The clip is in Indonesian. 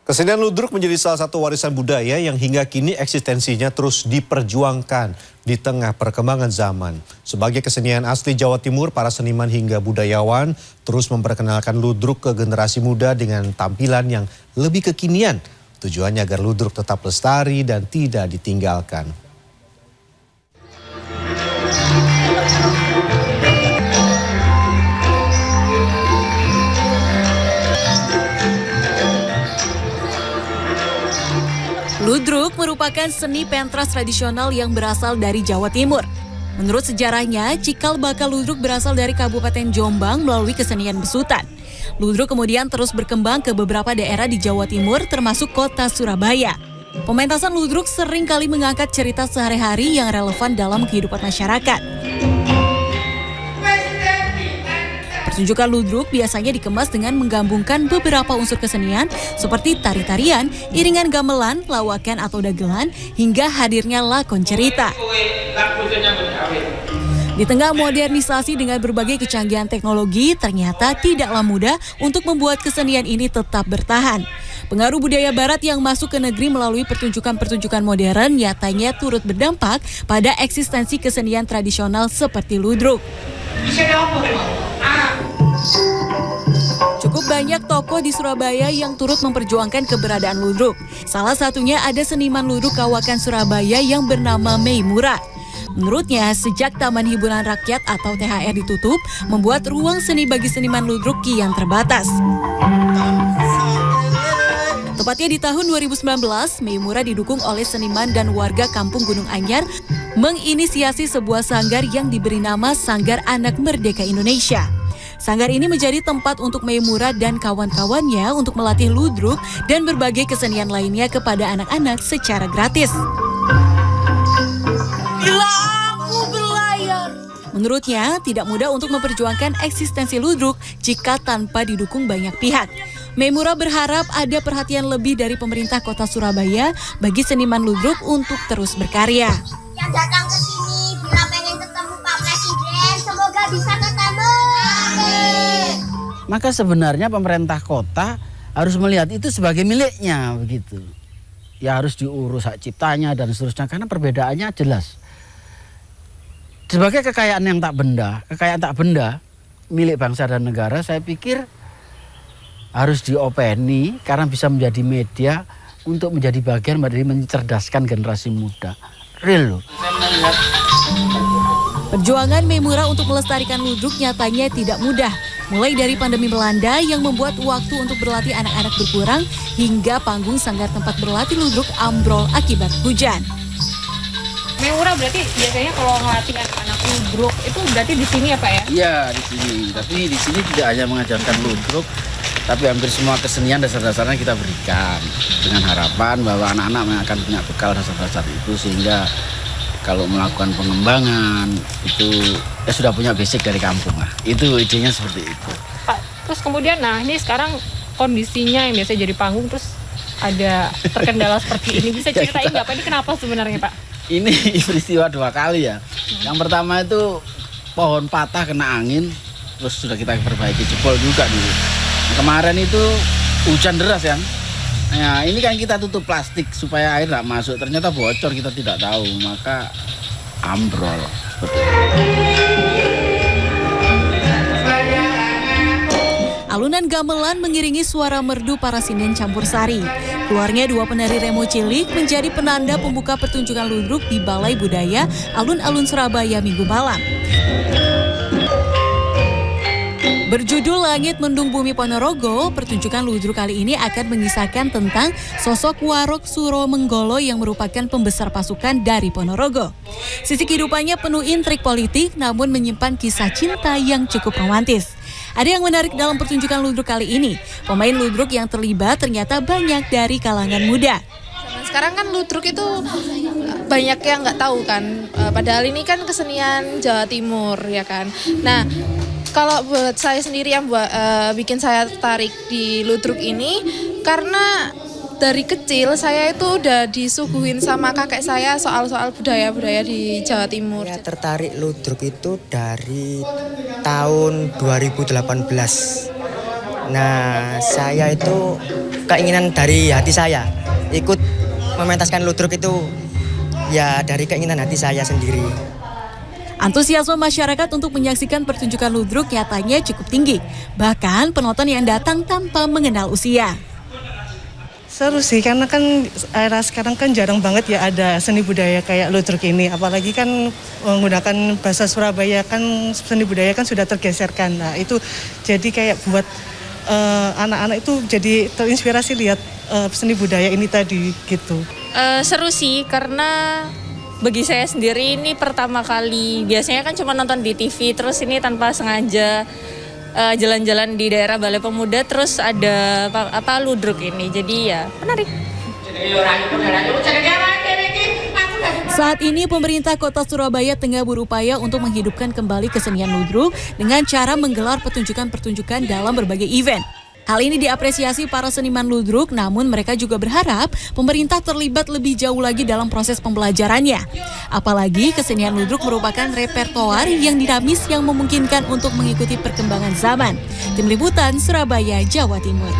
Kesenian ludruk menjadi salah satu warisan budaya yang hingga kini eksistensinya terus diperjuangkan di tengah perkembangan zaman. Sebagai kesenian asli Jawa Timur, para seniman hingga budayawan terus memperkenalkan ludruk ke generasi muda dengan tampilan yang lebih kekinian. Tujuannya agar ludruk tetap lestari dan tidak ditinggalkan. Ludruk merupakan seni pentas tradisional yang berasal dari Jawa Timur. Menurut sejarahnya, cikal bakal ludruk berasal dari Kabupaten Jombang melalui kesenian besutan. Ludruk kemudian terus berkembang ke beberapa daerah di Jawa Timur termasuk kota Surabaya. Pementasan ludruk sering kali mengangkat cerita sehari-hari yang relevan dalam kehidupan masyarakat. Pertunjukan ludruk biasanya dikemas dengan menggabungkan beberapa unsur kesenian seperti tari-tarian, iringan gamelan, lawakan atau dagelan, hingga hadirnya lakon cerita. Di tengah modernisasi dengan berbagai kecanggihan teknologi, ternyata tidaklah mudah untuk membuat kesenian ini tetap bertahan. Pengaruh budaya barat yang masuk ke negeri melalui pertunjukan-pertunjukan modern nyatanya turut berdampak pada eksistensi kesenian tradisional seperti ludruk. Cukup banyak tokoh di Surabaya yang turut memperjuangkan keberadaan ludruk. Salah satunya ada seniman ludruk kawakan Surabaya yang bernama Meimura. Menurutnya, sejak Taman Hiburan Rakyat atau THR ditutup, membuat ruang seni bagi seniman ludruk kian terbatas. Tepatnya di tahun 2019, Meimura didukung oleh seniman dan warga Kampung Gunung Anyar menginisiasi sebuah sanggar yang diberi nama Sanggar Anak Merdeka Indonesia. Sanggar ini menjadi tempat untuk Meimura dan kawan-kawannya untuk melatih ludruk dan berbagai kesenian lainnya kepada anak-anak secara gratis. Bila aku berlayar. Menurutnya, tidak mudah untuk memperjuangkan eksistensi ludruk jika tanpa didukung banyak pihak. Meimura berharap ada perhatian lebih dari pemerintah kota Surabaya bagi seniman ludruk untuk terus berkarya. Yang datang ke sini bila pengen ketemu Pak Presiden, semoga bisa ketemu. Maka sebenarnya pemerintah kota harus melihat itu sebagai miliknya begitu. Ya harus diurus hak ciptanya dan seterusnya karena perbedaannya jelas. Sebagai kekayaan yang tak benda milik bangsa dan negara, saya pikir harus diopeni karena bisa menjadi media untuk menjadi bagian dari mencerdaskan generasi muda. Real loh. Perjuangan Meimura untuk melestarikan ludruk nyatanya tidak mudah. Mulai dari pandemi melanda yang membuat waktu untuk berlatih anak-anak berkurang, hingga panggung sanggar tempat berlatih ludruk ambrol akibat hujan. Meimura berarti biasanya kalau ngelatih anak-anak ludruk itu berarti di sini ya Pak ya? Iya di sini, tapi di sini tidak hanya mengajarkan ludruk, tapi hampir semua kesenian dasar-dasarnya kita berikan dengan harapan bahwa anak-anak akan punya bekal dasar-dasar itu sehingga kalau melakukan pengembangan itu sudah punya basic dari kampung lah. Itu idenya seperti itu. Pak, terus kemudian ini sekarang kondisinya yang biasa jadi panggung terus ada terkendala seperti ini. Bisa ceritain nggak Pak, ini kenapa sebenarnya Pak? Ini peristiwa 2 kali ya. Yang pertama itu pohon patah kena angin, terus sudah kita perbaiki, jebol juga dulu. Kemarin itu hujan deras ya. Nah ini kan kita tutup plastik supaya air tidak masuk, ternyata bocor kita tidak tahu, maka ambrol seperti itu. Alunan gamelan mengiringi suara merdu para sinden campur sari. Keluarnya 2 penari remo cilik menjadi penanda pembuka pertunjukan ludruk di Balai Budaya Alun-Alun Surabaya Minggu malam. Berjudul Langit Mendung Bumi Ponorogo, pertunjukan ludruk kali ini akan mengisahkan tentang sosok Warok Suro Menggolo yang merupakan pembesar pasukan dari Ponorogo. Sisi kehidupannya penuh intrik politik namun menyimpan kisah cinta yang cukup romantis. Ada yang menarik dalam pertunjukan ludruk kali ini. Pemain ludruk yang terlibat ternyata banyak dari kalangan muda. Sekarang kan ludruk itu banyak yang nggak tahu kan, padahal ini kan kesenian Jawa Timur ya kan. Nah, kalau buat saya sendiri yang bikin saya tertarik di ludruk ini karena dari kecil saya itu udah disuguhin sama kakek saya soal-soal budaya-budaya di Jawa Timur. Saya tertarik ludruk itu dari tahun 2018. Nah, saya itu keinginan dari hati saya ikut mementaskan ludruk itu ya dari keinginan hati saya sendiri. Antusiasme masyarakat untuk menyaksikan pertunjukan ludruk nyatanya cukup tinggi. Bahkan penonton yang datang tanpa mengenal usia. Seru sih, karena kan era sekarang kan jarang banget ya ada seni budaya kayak ludruk ini. Apalagi kan menggunakan bahasa Surabaya, kan seni budaya kan sudah tergeserkan. Nah itu jadi kayak buat anak-anak itu jadi terinspirasi lihat seni budaya ini tadi gitu. Seru sih, karena bagi saya sendiri ini pertama kali. Biasanya kan cuma nonton di TV, terus ini tanpa sengaja jalan-jalan di daerah Balai Pemuda, terus ada ludruk ini, jadi ya menarik. Saat ini pemerintah Kota Surabaya tengah berupaya untuk menghidupkan kembali kesenian ludruk dengan cara menggelar pertunjukan-pertunjukan dalam berbagai event. Hal ini diapresiasi para seniman ludruk, namun mereka juga berharap pemerintah terlibat lebih jauh lagi dalam proses pembelajarannya. Apalagi kesenian ludruk merupakan repertoar yang dinamis yang memungkinkan untuk mengikuti perkembangan zaman. Tim Liputan, Surabaya, Jawa Timur.